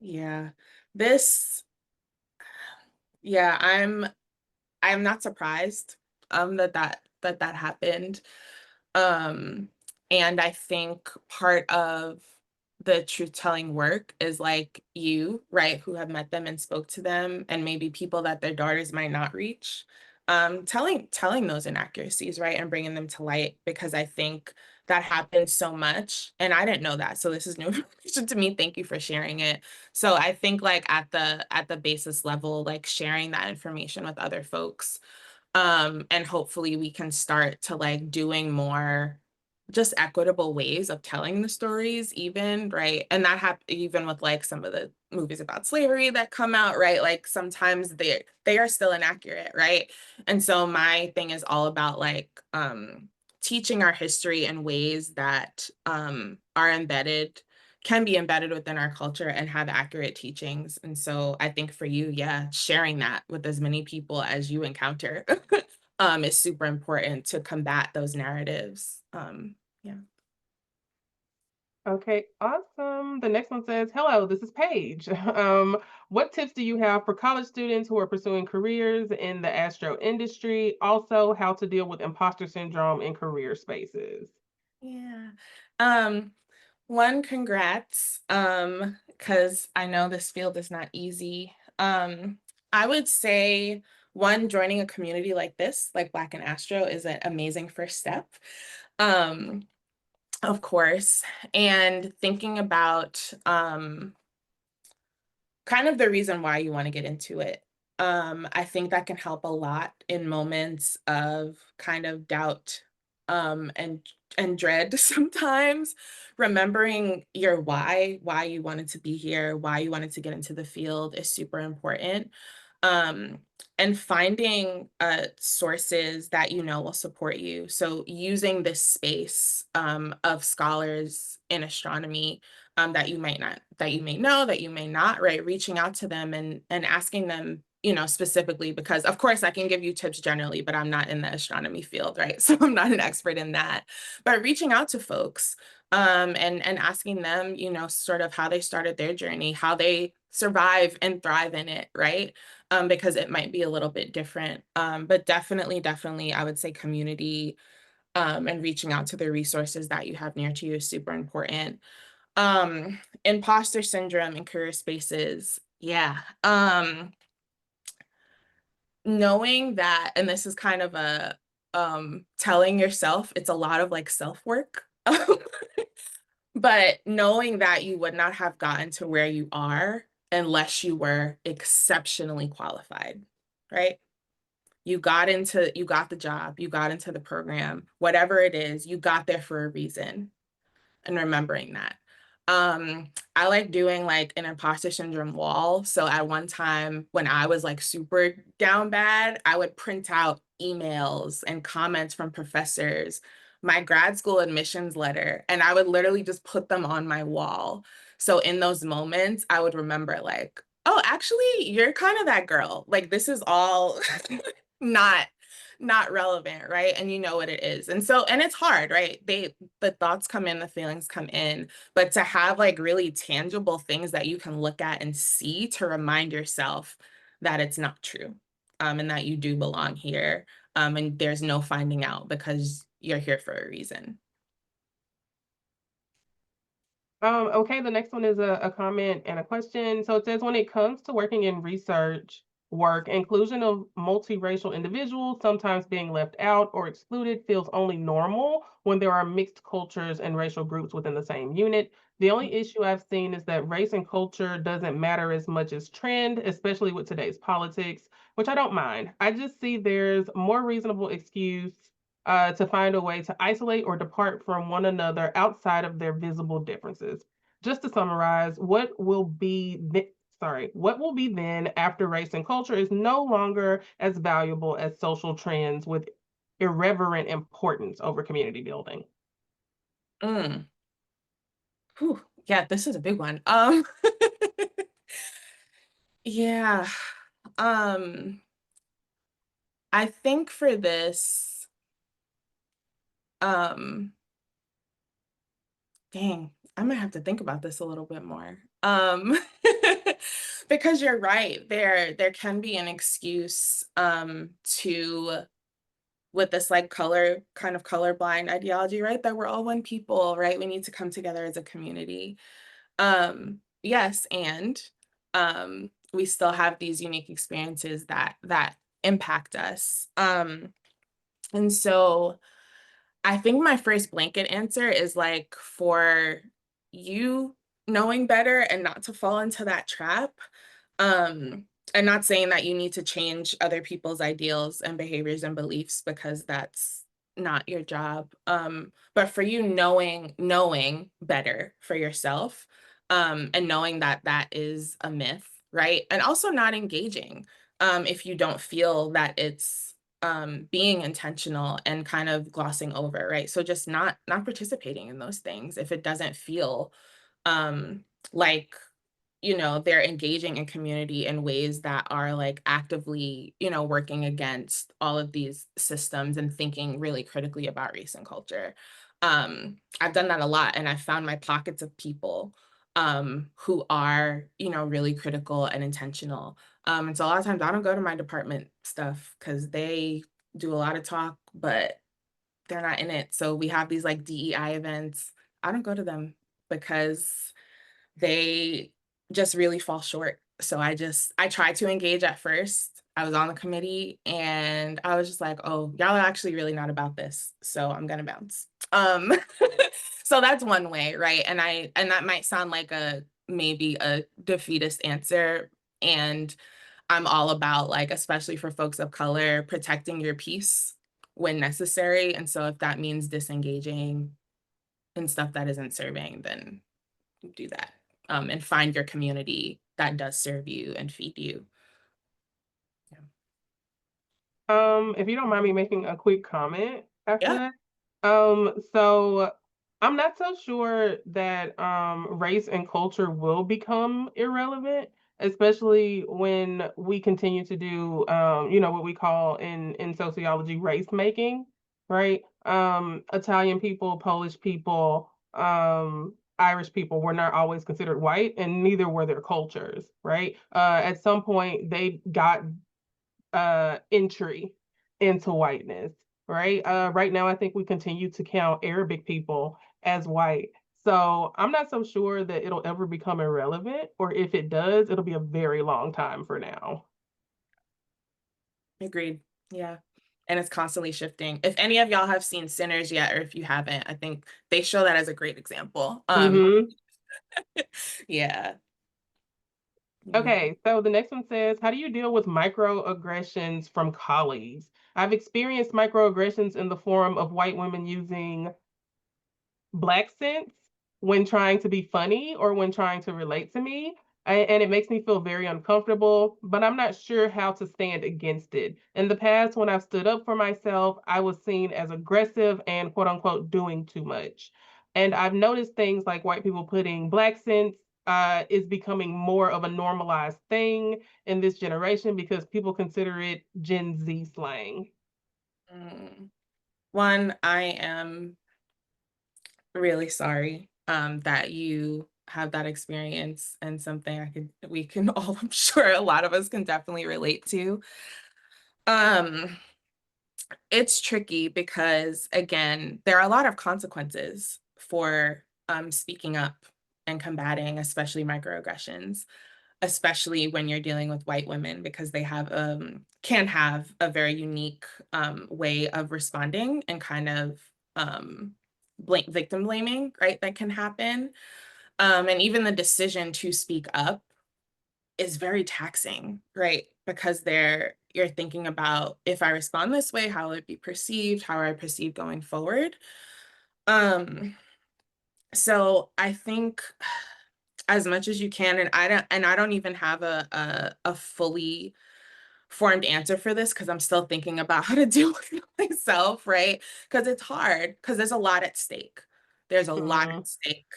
yeah. This, yeah, I'm not surprised that happened. Um, and I think part of the truth telling work is like you, right, who have met them and spoke to them, and maybe people that their daughters might not reach. Telling those inaccuracies, right, and bringing them to light, because I think that happens so much, and I didn't know that, so this is new information to me. Thank you for sharing it. So I think like at the basis level, like sharing that information with other folks, and hopefully we can start to like doing more just equitable ways of telling the stories even, right? And that happen even with like some of the movies about slavery that come out, right? Like sometimes they are still inaccurate, right? And so my thing is all about like teaching our history in ways that are embedded, can be embedded within our culture and have accurate teachings. And so I think for you, yeah, sharing that with as many people as you encounter is super important to combat those narratives. Yeah. Okay, awesome. The next one says, hello, this is Paige. What tips do you have for college students who are pursuing careers in the astro industry? Also, how to deal with imposter syndrome in career spaces. Yeah. Um, One, congrats. Because I know this field is not easy. I would say one, joining a community like this, like Black in Astro, is an amazing first step. Um, of course, and thinking about kind of the reason why you want to get into it. I think that can help a lot in moments of kind of doubt and dread sometimes. Remembering your why you wanted to be here, why you wanted to get into the field is super important. Um, and finding sources that you know will support you. So using this space of scholars in astronomy that you might not, that you may know, that you may not, right? Reaching out to them and asking them, specifically, because of course I can give you tips generally, but I'm not in the astronomy field, right? So I'm not an expert in that. But reaching out to folks and asking them, sort of how they started their journey, how they survive and thrive in it, right? Because it might be a little bit different. But definitely, I would say community and reaching out to the resources that you have near to you is super important. Imposter syndrome in career spaces. Yeah. knowing that, and this is kind of a telling yourself it's a lot of like self-work. But knowing that you would not have gotten to where you are unless you were exceptionally qualified, right? You got the job, you got into the program, whatever it is, you got there for a reason, and remembering that. I like doing like an imposter syndrome wall. So at one time when I was like super down bad, I would print out emails and comments from professors, my grad school admissions letter, and I would literally just put them on my wall. So in those moments, I would remember like, oh, actually, you're kind of that girl. Like this is all not not relevant, right? And you know what it is. And so, and it's hard, right? The thoughts come in, the feelings come in, but to have like really tangible things that you can look at and see to remind yourself that it's not true, and that you do belong here, and there's no finding out because you're here for a reason. Okay, the next one is a comment and a question. So it says, when it comes to working in research work, inclusion of multiracial individuals sometimes being left out or excluded feels only normal when there are mixed cultures and racial groups within the same unit. The only issue I've seen is that race and culture doesn't matter as much as trend, especially with today's politics, which I don't mind. I just see there's more reasonable excuse to find a way to isolate or depart from one another outside of their visible differences. Just to summarize, what will be then after race and culture is no longer as valuable as social trends with irreverent importance over community building. Mm. Whew. Yeah, this is a big one. Yeah. Um, I think for this, um, dang, I'm gonna have to think about this a little bit more. Because you're right, there can be an excuse to with this like colorblind ideology, right? That we're all one people, right? We need to come together as a community. Yes, and we still have these unique experiences that impact us. And so I think my first blanket answer is like for you knowing better and not to fall into that trap. Um, and not saying that you need to change other people's ideals and behaviors and beliefs because that's not your job. But for you knowing better for yourself, and knowing that that is a myth, right? And also not engaging if you don't feel that it's being intentional and kind of glossing over, right? So just not participating in those things if it doesn't feel um like they're engaging in community in ways that are like actively working against all of these systems and thinking really critically about race and culture. I've done that a lot, and I've found my pockets of people who are really critical and intentional. And so a lot of times I don't go to my department stuff because they do a lot of talk, but they're not in it. So we have these like DEI events. I don't go to them because they just really fall short. So I tried to engage at first. I was on the committee and I was just like, oh, y'all are actually really not about this. So I'm gonna bounce. So that's one way, right? And that might sound like a maybe a defeatist answer. And I'm all about like, especially for folks of color, protecting your peace when necessary. And so if that means disengaging in stuff that isn't serving, then do that, and find your community that does serve you and feed you. Yeah. If you don't mind me making a quick comment after Yeah. that. So I'm not so sure that race and culture will become irrelevant, especially when we continue to do what we call in sociology race making, right? Italian people, Polish people, Irish people were not always considered white, and neither were their cultures, right? At some point they got entry into whiteness, right? Right now, I think we continue to count Arabic people as white. So I'm not so sure that it'll ever become irrelevant, or if it does, it'll be a very long time for now. Agreed. Yeah. And it's constantly shifting. If any of y'all have seen Sinners yet, or if you haven't, I think they show that as a great example. Hmm. Yeah. Yeah. Okay, so the next one says, how do you deal with microaggressions from colleagues? I've experienced microaggressions in the form of white women using black sense when trying to be funny or when trying to relate to me. And it makes me feel very uncomfortable, but I'm not sure how to stand against it. In the past, when I've stood up for myself, I was seen as aggressive and quote unquote doing too much. And I've noticed things like white people putting black sense is becoming more of a normalized thing in this generation because people consider it Gen Z slang. Mm. One, I am really sorry that you have that experience, and something we can all, I'm sure a lot of us can definitely relate to. Um, it's tricky because, again, there are a lot of consequences for speaking up and combating, especially microaggressions, especially when you're dealing with white women, because they have can have a very unique way of responding, and kind of victim blaming, right? That can happen. And even the decision to speak up is very taxing, right? Because you're thinking about, if I respond this way, how will it be perceived? How are I perceived going forward? Um, so I think as much as you can, and I don't even have a fully formed answer for this, because I'm still thinking about how to deal with it myself, right? Because it's hard, because there's a lot at stake. There's a lot Mhm. at stake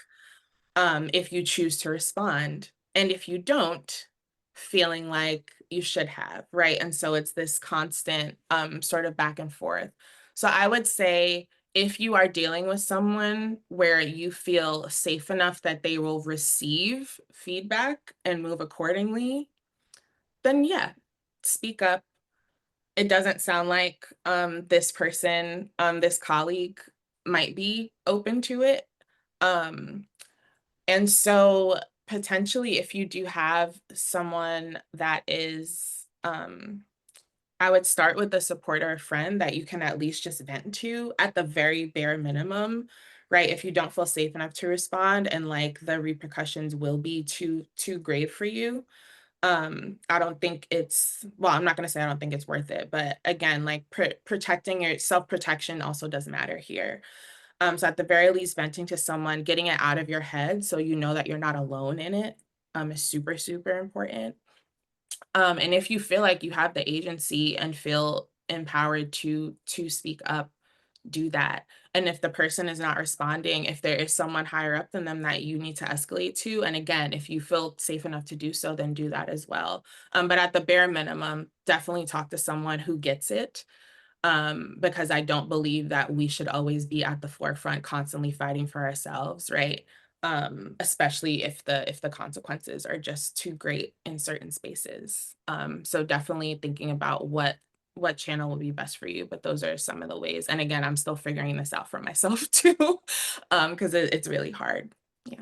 if you choose to respond. And if you don't, feeling like you should have, right? And so it's this constant sort of back and forth. So I would say, if you are dealing with someone where you feel safe enough that they will receive feedback and move accordingly, then yeah, speak up. It doesn't sound like this person, this colleague might be open to it. Um, and so potentially, if you do have someone that is, I would start with a support or a friend that you can at least just vent to at the very bare minimum, right? If you don't feel safe enough to respond, and like the repercussions will be too grave for you, I don't think it's, well, I'm not going to say I don't think it's worth it, but again, like protecting your self-protection also does matter here. So at the very least, venting to someone, getting it out of your head so you know that you're not alone in it, is super, super important. And if you feel like you have the agency and feel empowered to speak up, do that. And if the person is not responding, if there is someone higher up than them that you need to escalate to, and again, if you feel safe enough to do so, then do that as well. But at the bare minimum, definitely talk to someone who gets it, because I don't believe that we should always be at the forefront constantly fighting for ourselves, right? Especially if the consequences are just too great in certain spaces. So definitely thinking about what channel will be best for you, but those are some of the ways. And again, I'm still figuring this out for myself too, because it's really hard. Yeah.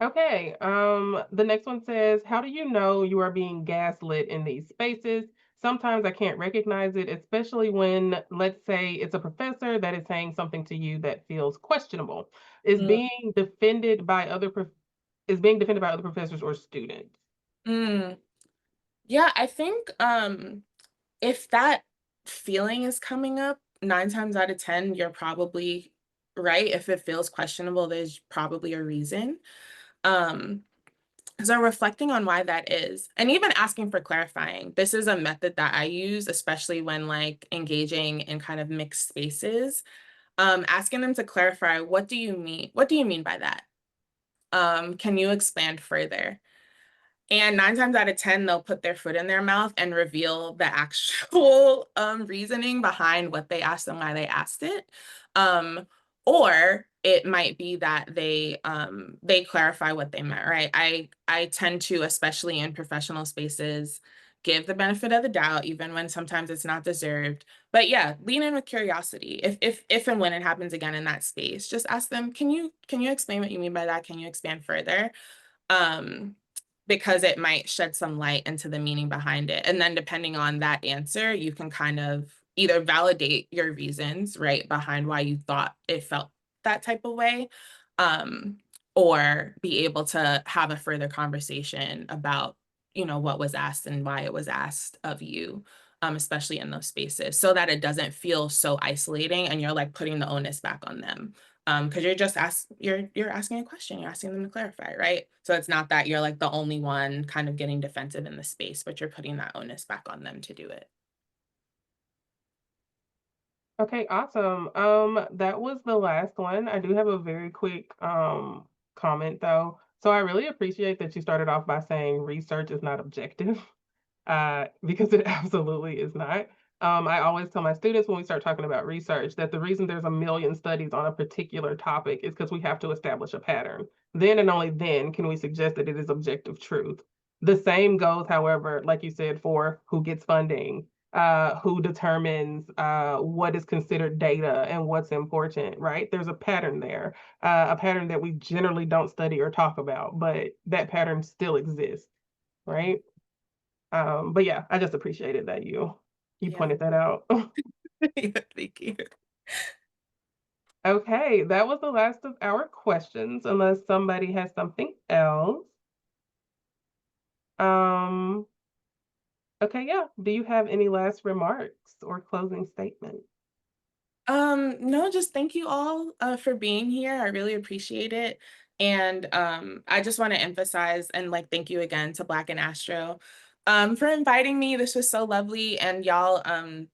Okay. The next one says, how do you know you are being gaslit in these spaces? Sometimes I can't recognize it, especially when, let's say, it's a professor that is saying something to you that feels questionable. Is Mm. being defended by is being defended by other professors or students? Mm. Yeah, I think if that feeling is coming up, 9 times out of 10, you're probably right. If it feels questionable, there's probably a reason. Um, so reflecting on why that is, and even asking for clarifying. This is a method that I use, especially when like engaging in kind of mixed spaces. Asking them to clarify, what do you mean? What do you mean by that? Can you expand further? And 9 times out of 10, they'll put their foot in their mouth and reveal the actual reasoning behind what they asked and why they asked it. Um, or it might be that they clarify what they meant, right? I tend to, especially in professional spaces, give the benefit of the doubt, even when sometimes it's not deserved. But yeah, lean in with curiosity. If and when it happens again in that space, just ask them, can you explain what you mean by that? Can you expand further? Um, because it might shed some light into the meaning behind it. And then depending on that answer, you can kind of either validate your reasons, right, behind why you thought it felt that type of way, um, or be able to have a further conversation about, what was asked and why it was asked of you, especially in those spaces, so that it doesn't feel so isolating and you're like putting the onus back on them. Because you're asking a question, you're asking them to clarify, right? So it's not that you're like the only one kind of getting defensive in the space, but you're putting that onus back on them to do it. Okay, awesome. That was the last one. I do have a very quick comment though. So I really appreciate that you started off by saying research is not objective. Because it absolutely is not. I always tell my students when we start talking about research that the reason there's a million studies on a particular topic is because we have to establish a pattern. Then and only then can we suggest that it is objective truth. The same goes, however, like you said, for who gets funding, who determines what is considered data and what's important, right? There's a pattern there, a pattern that we generally don't study or talk about, but that pattern still exists, right? But yeah, I just appreciated that you Yeah. pointed that out. Yeah, thank you. Okay, that was the last of our questions, unless somebody has something else. Um, okay, yeah. Do you have any last remarks or closing statements? No, just thank you all for being here. I really appreciate it. And I just want to emphasize and like thank you again to Black and Astro for inviting me. This was so lovely. And y'all,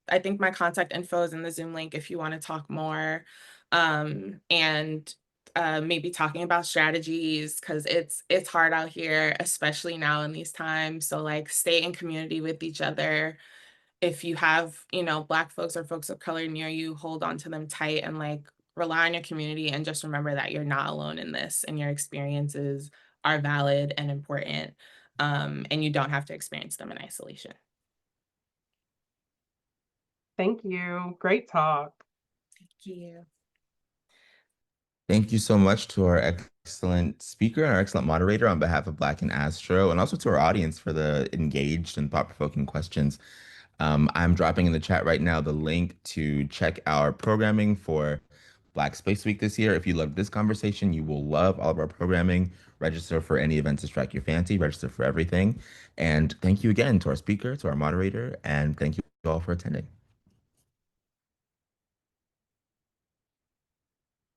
I think my contact info is in the Zoom link if you want to talk more. And maybe talking about strategies because it's hard out here, especially now in these times. So like stay in community with each other. If you have, Black folks or folks of color near you, hold on to them tight and like rely on your community and just remember that you're not alone in this and your experiences are valid and important. And you don't have to experience them in isolation. Thank you. Great talk. Thank you. Thank you so much to our excellent speaker and our excellent moderator on behalf of Black and Astro, and also to our audience for the engaged and thought-provoking questions. I'm dropping in the chat right now the link to check our programming for Black Space Week this year. If you loved this conversation, you will love all of our programming. Register for any events to strike your fancy, register for everything. And thank you again to our speaker, to our moderator, and thank you all for attending.